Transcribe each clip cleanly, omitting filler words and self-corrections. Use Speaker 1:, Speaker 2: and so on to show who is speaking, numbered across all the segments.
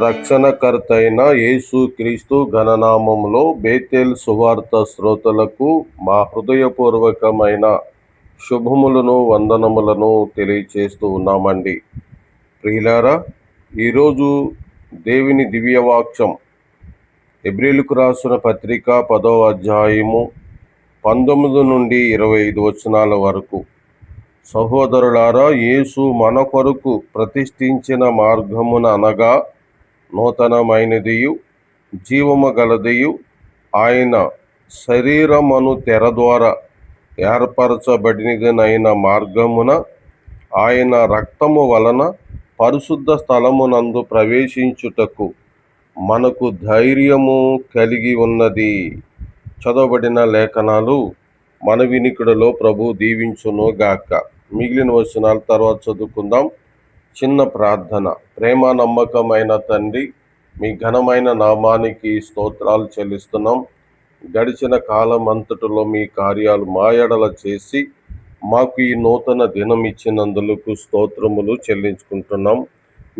Speaker 1: రక్షణకర్త అయిన యేసు క్రీస్తు ఘననామములో బేతేల్ సువార్త శ్రోతలకు మా హృదయపూర్వకమైన శుభములను వందనములను తెలియచేస్తూ ఉన్నామండి. ప్రియులారా, ఈరోజు దేవుని దివ్యవాక్యం హెబ్రీయులకు రాసిన పత్రిక 10వ అధ్యాయము 19 నుండి 25 వచనాల వరకు. సహోదరులారా, యేసు మన కొరకు ప్రతిష్ఠించిన మార్గమున అనగా నూతనమైనదియు జీవము గలదియు ఆయన శరీరమును తెర ద్వారా ఏర్పరచబడినదైన మార్గమున ఆయన రక్తము వలన పరిశుద్ధ స్థలమునందు ప్రవేశించుటకు మనకు ధైర్యము కలిగి ఉన్నది. చదవబడిన లేఖనాలు మన వినికిడిలో ప్రభు దీవించును గాక. మిగిలిన వచనాల తర్వాత చదువుకుందాం. చిన్న ప్రార్థన. ప్రేమ నమ్మకమైన తండ్రి, మీ ఘనమైన నామానికి స్తోత్రాలు చెల్లిస్తున్నాం. గడిచిన కాలం అంతటిలో మీ కార్యాలు మా ఎడల చేసి మాకు ఈ నూతన దినం ఇచ్చినందుకు స్తోత్రములు చెల్లించుకుంటున్నాం.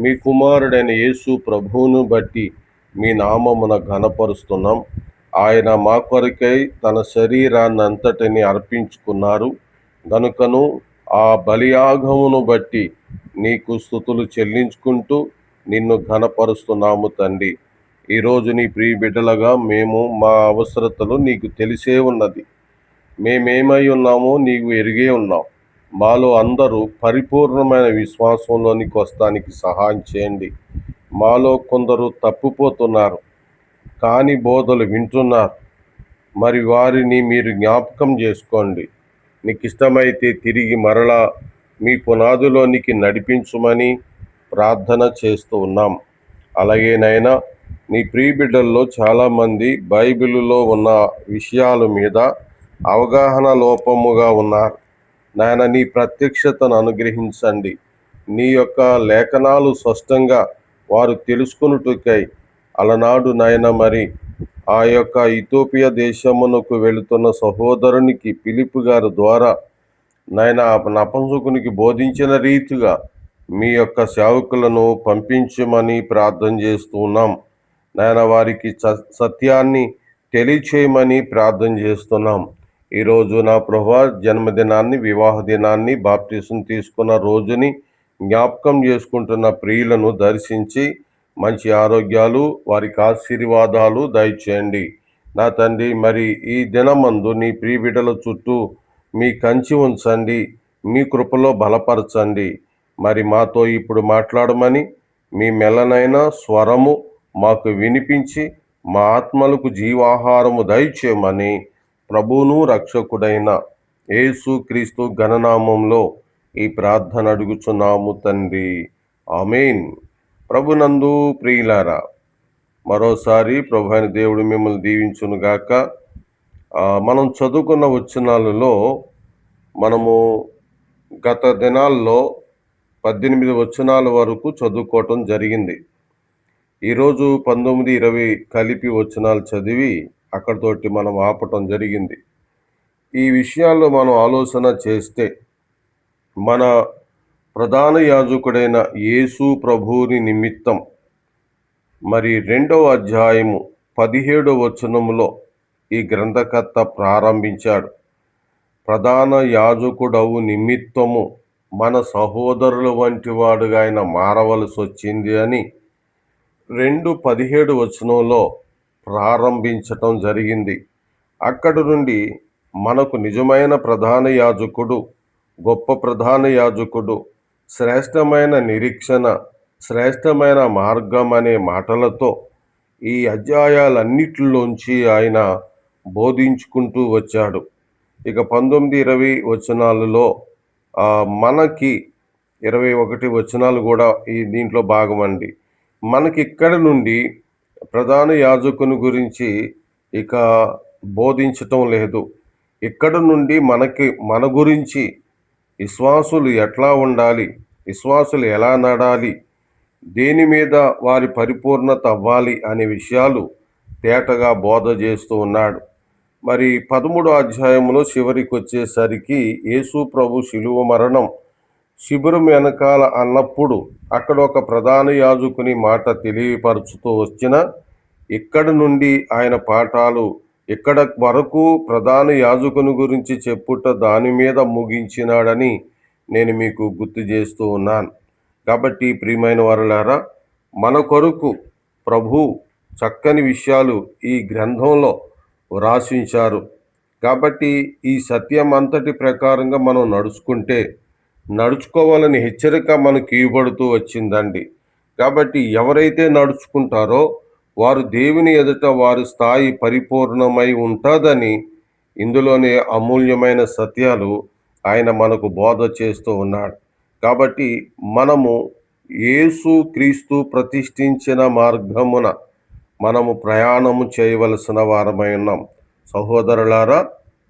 Speaker 1: మీ కుమారుడైన యేసు ప్రభువును బట్టి మీ నామమున ఘనపరుస్తున్నాం. ఆయన మా కొరకై తన శరీరాన్ని అంతటిని అర్పించుకున్నారు గనుకను ఆ బలియాగమును బట్టి నీకు స్తుతులు చెల్లించుకుంటూ నిన్ను ఘనపరుస్తున్నాము తండ్రి. ఈరోజు నీ ప్రియ బిడ్డలుగా మేము మా అవసరతలు నీకు తెలిసే ఉన్నది. మేమేమై ఉన్నామో నీవు ఎరిగే ఉన్నావు. మాలో అందరూ పరిపూర్ణమైన విశ్వాసంలోనికి వస్తానికి సహాయం చేయండి. మాలో కొందరు తప్పిపోతున్నారు, కాని బోధలు వింటున్నారు. మరి వారిని మీరు జ్ఞాపకం చేసుకోండి. నీకు ఇష్టమైతే తిరిగి మరలా మీ పునాదిలోనికి నడిపించుమని ప్రార్థన చేస్తూ ఉన్నాం. అలాగే నైనా, నీ ప్రియ బిడ్డల్లో చాలామంది బైబిలులో ఉన్న విషయాల మీద అవగాహన లోపముగా ఉన్నారు. నాయన, నీ ప్రత్యక్షతను అనుగ్రహించండి. నీ యొక్క లేఖనాలు స్పష్టంగా వారు తెలుసుకొనుటకై అలనాడు నాయన మరి ఆ యొక్క ఇథియోపియా దేశమునకు వెళుతున్న సహోదరునికి ఫిలిప్పు గారి ద్వారా నాయన నపుంసకునికి బోధించిన రీతిగా మీ యొక్క సేవకులను పంపించమని ప్రార్థన చేస్తూ ఉన్నాం. నాయన, వారికి సత్యాన్ని తెలియచేయమని ప్రార్థన చేస్తున్నాం. ఈరోజు నా ప్రభువా, జన్మదినాన్ని, వివాహ దినాన్ని, బాప్తిసం తీసుకున్న రోజుని జ్ఞాపకం చేసుకుంటున్న ప్రియులను దర్శించి మంచి ఆరోగ్యాలు, వారికి ఆశీర్వాదాలు దయచేయండి. నా తండ్రి, మరి ఈ దినమందు నీ ప్రియ బిడ్డల చుట్టూ మీ కంచి ఉంచండి, మీ కృపలో బలపరచండి. మరి మాతో ఇప్పుడు మాట్లాడమని మీ మెల్లనైన స్వరము మాకు వినిపించి మా ఆత్మలకు జీవాహారము దయచేయమని ప్రభువును రక్షకుడైన యేసు క్రీస్తు ఘననామంలో ఈ ప్రార్థన అడుగుచున్నాము తండ్రి. ఆమేన్. ప్రభునందు ప్రియులారా, మరోసారి ప్రభు అయిన దేవుడు మిమ్మల్ని దీవించునుగాక. మనం చదువుకున్న వచనాలలో మనము గత దినాల్లో 18 వచనాల వరకు చదువుకోవటం జరిగింది. ఈరోజు 19, 20 కలిపి వచనాలు చదివి అక్కడితోటి మనం ఆపటం జరిగింది. ఈ విషయాల్లో మనం ఆలోచన చేస్తే మన ప్రధాన యాజకుడైన యేసు ప్రభువుని నిమిత్తం మరి 2వ అధ్యాయము 17వ వచనములో ఈ గ్రంథకర్త ప్రారంభించాడు. ప్రధాన యాజకుడవు నిమిత్తము మన సహోదరుల వంటి వాడుగా ఆయన మారవలసి వచ్చింది అని 2:17 వచనంలో ప్రారంభించటం జరిగింది. అక్కడి నుండి మనకు నిజమైన ప్రధాన యాజకుడు, గొప్ప ప్రధాన యాజకుడు, శ్రేష్టమైన నిరీక్షణ, శ్రేష్టమైన మార్గం అనే మాటలతో ఈ అధ్యాయాలన్నిటిలోంచి ఆయన బోధించుకుంటూ వచ్చాడు. ఇక 19, 20 వచనాలలో మనకి 21 వచనాలు కూడా ఈ దీంట్లో భాగమండి. మనకి ఇక్కడ నుండి ప్రధాన యాజకుని గురించి ఇక బోధించటం లేదు. ఇక్కడ నుండి మన గురించి విశ్వాసులు ఎట్లా ఉండాలి, విశ్వాసులు ఎలా నడాలి, దేని మీద వారి పరిపూర్ణత అవ్వాలి అనే విషయాలు తేటగా బోధ చేస్తూ ఉన్నాడు. మరి 13వ అధ్యాయంలో చివరికి వచ్చేసరికి యేసు ప్రభు శిలువ మరణం శిబిరం వెనకాల అన్నప్పుడు అక్కడ ఒక ప్రధాన యాజకుని మాట తెలియపరుచుతూ వచ్చిన ఇక్కడి నుండి ఆయన పాఠాలు ఇక్కడ వరకు ప్రధాన యాజకుని గురించి చెప్పుట దాని మీద ముగించినాడని నేను మీకు గుర్తు చేస్తూ ఉన్నాను. కాబట్టి ప్రియమైన వారలారా, మన కొరకు ప్రభు చక్కని విషయాలు ఈ గ్రంథంలో వ్రాసించారు. కాబట్టి ఈ సత్యం అంతటి ప్రకారంగా మనం నడుచుకోవాలని హెచ్చరిక మనకి ఇవ్వబడుతూ వచ్చిందండి. కాబట్టి ఎవరైతే నడుచుకుంటారో వారు దేవుని ఎదుట వారి స్థాయి పరిపూర్ణమై ఉంటుందని ఇందులోనే అమూల్యమైన సత్యాలు ఆయన మనకు బోధ చేస్తూ ఉన్నాడు. కాబట్టి మనము యేసు క్రీస్తు ప్రతిష్ఠించిన మార్గమున మనము ప్రయాణము చేయవలసిన వారమై ఉన్నాం. సహోదరులారా,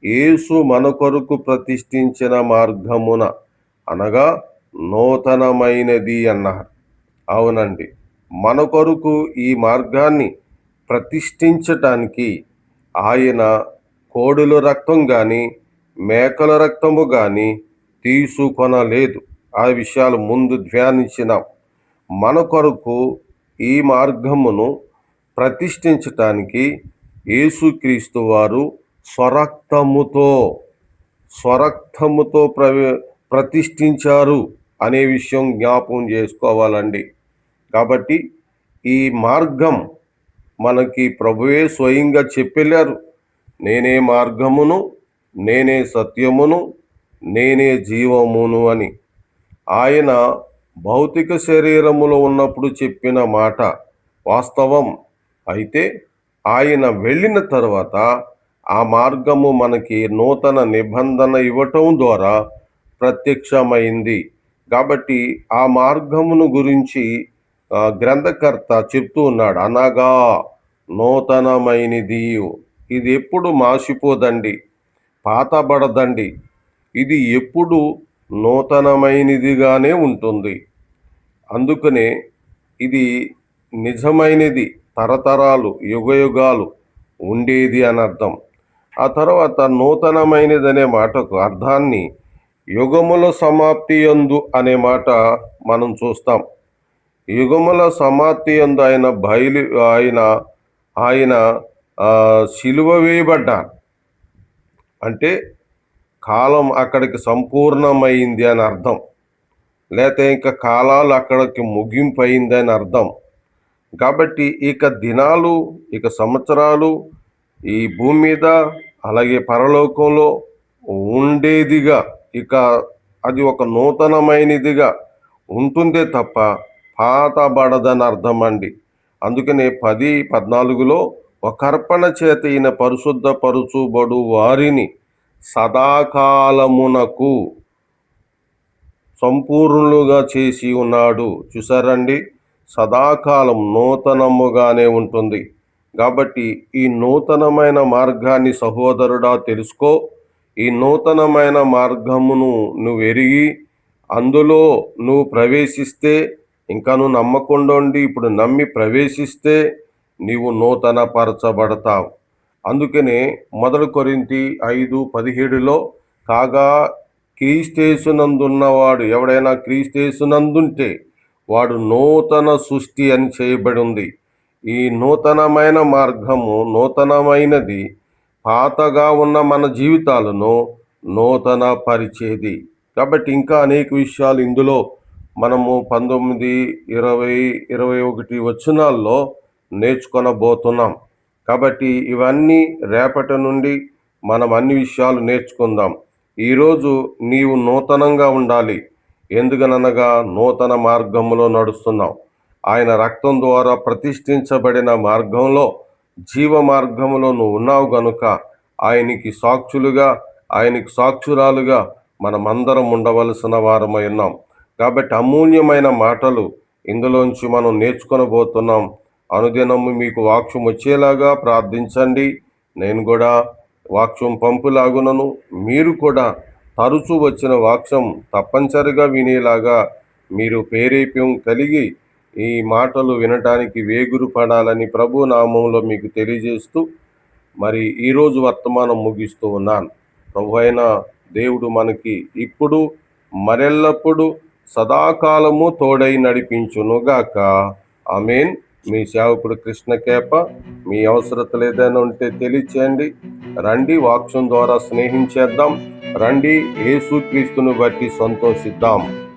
Speaker 1: యేసు మన కొరకు ప్రతిష్ఠించిన మార్గమున అనగా నూతనమైనది అన్నారు. అవునండి, మన కొరకు ఈ మార్గాన్ని ప్రతిష్ఠించటానికి ఆయన కోడుల రక్తం కానీ మేకల రక్తము కానీ తీసుకొనలేదు. ఆ విషయాలు ముందు ధ్యానించినాం. మన కొరకు ఈ మార్గమును ప్రతిష్ఠించటానికి యేసుక్రీస్తు వారు స్వరక్తముతో ప్రతిష్ఠించారు అనే విషయం జ్ఞాపకం చేసుకోవాలండి. కాబట్టి ఈ మార్గం మనకి ప్రభువే స్వయంగా చెప్పెళ్ళారు. నేనే మార్గమును, నేనే సత్యమును, నేనే జీవమును అని. ఆయన భౌతిక శరీరములో ఉన్నప్పుడు చెప్పిన మాట వాస్తవం. అయితే ఆయన వెళ్ళిన తర్వాత ఆ మార్గము మనకి నూతన నిబంధన ఇవ్వటం ద్వారా ప్రత్యక్షమైంది. కాబట్టి ఆ మార్గమును గురించి గ్రంథకర్త చెప్తూ ఉన్నాడు. అనగా నూతనమైనది. ఇది ఎప్పుడు మాసిపోదండి, పాతబడదండి. ఇది ఎప్పుడు నూతనమైనదిగానే ఉంటుంది. అందుకనే ఇది నిజమైనది, తరతరాలు యుగయుగాలు ఉండేది అని అర్థం. ఆ తర్వాత నూతనమైనది అనే మాటకు అర్థాన్ని యుగముల సమాప్తి యందు అనే మాట మనం చూస్తాం. యుగముల సమాప్తి యందు ఆయన సిలువ వేయబడ్డారు. అంటే కాలం అక్కడికి సంపూర్ణమైంది అని అర్థం. లేకపోతే ఇంకా కాలాలు అక్కడికి ముగింపు అయింది అని అర్థం. కాబట్టి ఇక దినాలు, ఇక సంవత్సరాలు ఈ భూమి మీద అలాగే పరలోకంలో ఉండేదిగా, ఇక అది ఒక నూతనమైనదిగా ఉంటుందే తప్ప పాతబడదని అర్థం అండి. అందుకనే 10:14లో ఒక అర్పణ చేత ఈయన పరిశుద్ధపరచుబడు వారిని సదాకాలమునకు సంపూర్ణులుగా చేసి ఉన్నాడు. చూసారండి, సదాకాలం నూతనముగానే ఉంటుంది. కాబట్టి ఈ నూతనమైన మార్గాన్ని సహోదరుడా తెలుసుకో. ఈ నూతనమైన మార్గమును నువ్వు ఎరిగి అందులో నువ్వు ప్రవేశిస్తే, ఇంకా నువ్వు నమ్మకుండా ఉండి ఇప్పుడు నమ్మి ప్రవేశిస్తే నీవు నూతన పరచబడతావు. అందుకనే 1 కొరింథీ 5:17లో కాగా క్రీస్తేసునందున్నవాడు ఎవడైనా క్రీస్తేసునందుంటే వాడు నూతన సృష్టి అని చేయబడి ఉంది. ఈ నూతనమైన మార్గము నూతనమైనది, పాతగా ఉన్న మన జీవితాలను నూతన పరిచేది. కాబట్టి ఇంకా అనేక విషయాలు ఇందులో మనము 19, 20, 21 వచనాల్లో నేర్చుకొనబోతున్నాం. కాబట్టి ఇవన్నీ రేపటి నుండి మనం అన్ని విషయాలు నేర్చుకుందాం. ఈరోజు నీవు నూతనంగా ఉండాలి. ఎందుకనగా నూతన మార్గంలో నడుస్తున్నావు. ఆయన రక్తం ద్వారా ప్రతిష్ఠించబడిన మార్గంలో, జీవ మార్గంలో నువ్వు ఉన్నావు గనుక ఆయనకి సాక్షులుగా, ఆయనకి సాక్షురాలుగా మనమందరం ఉండవలసిన వారమై ఉన్నాం. కాబట్టి అమూల్యమైన మాటలు ఇందులోంచి మనం నేర్చుకొనబోతున్నాం. అనుదినము మీకు వాక్యం వచ్చేలాగా ప్రార్థించండి. నేను కూడా వాక్యం పంపులాగునను మీరు కూడా తరచూ వచ్చిన వాక్యం తప్పనిసరిగా వినేలాగా మీరు ప్రేరేప్యం కలిగి ఈ మాటలు వినటానికి వేగురు పడాలని ప్రభు నామంలో మీకు తెలియజేస్తూ మరి ఈరోజు వర్తమానం ముగిస్తూ ఉన్నాను. ప్రభు అయిన దేవుడు మనకి ఇప్పుడు మరెల్లప్పుడు సదాకాలము తోడై నడిపించునుగాక. ఆమేన్. మీ సేవకుడు కృష్ణకేప. మీ అవసరతలు ఏదైనా ఉంటే తెలియచేయండి. రండి, వాక్యం ద్వారా స్నేహించేద్దాం. రండి, యేసుక్రీస్తును బట్టి సంతోషిద్దాం.